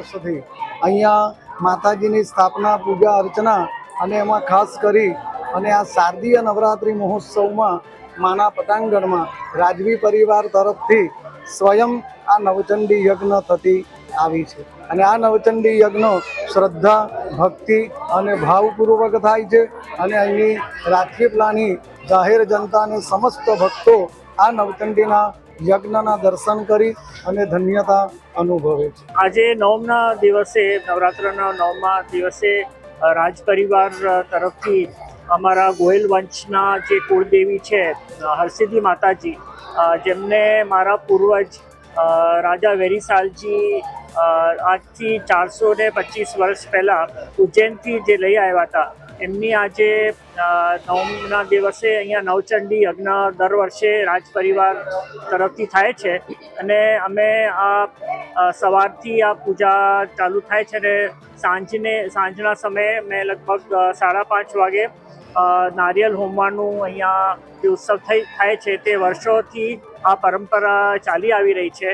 વર્ષથી અહીંયા માતાજીની સ્થાપના, પૂજા અર્ચના અને એમાં ખાસ કરી અને આ શારદીય નવરાત્રિ મહોત્સવમાં માના પટાંગણમાં રાજવી પરિવાર તરફથી સ્વયં આ નવચંડી યજ્ઞ થતી આવી છે અને આ નવચંડી યજ્ઞ શ્રદ્ધા, ભક્તિ અને ભાવપૂર્વક થાય છે અને અહીંની રાજપીપળાની જાહેર જનતા અને સમસ્ત ભક્તો આ નવચંડીના યજ્ઞના દર્શન કરી અને ધન્યતા અનુભવે છે। આજે નવમના દિવસે, નવરાત્રના નવમા દિવસે રાજ પરિવાર તરફથી અમારા ગોહિલ વંશના જે કુળદેવી છે હરસિદ્ધિ માતાજી, જેમને મારા પૂર્વજ રાજા વેરીસાલજી આજથી 425 વર્ષ પહેલાં ઉજ્જૈનથી જે લઈ આવ્યા હતા, એમની આજે નવમના દિવસે અહીંયા નવચંડી યજ્ઞ દર વર્ષે રાજ પરિવાર તરફથી થાય છે અને અમે આ સવારથી આ પૂજા ચાલુ થાય છે અને સાંજના સમયે મેં લગભગ 5:30 વાગે નારિયેલ હોમવાનું અહીંયા જે ઉત્સવ થાય છે તે વર્ષોથી આ પરંપરા ચાલી આવી રહી છે।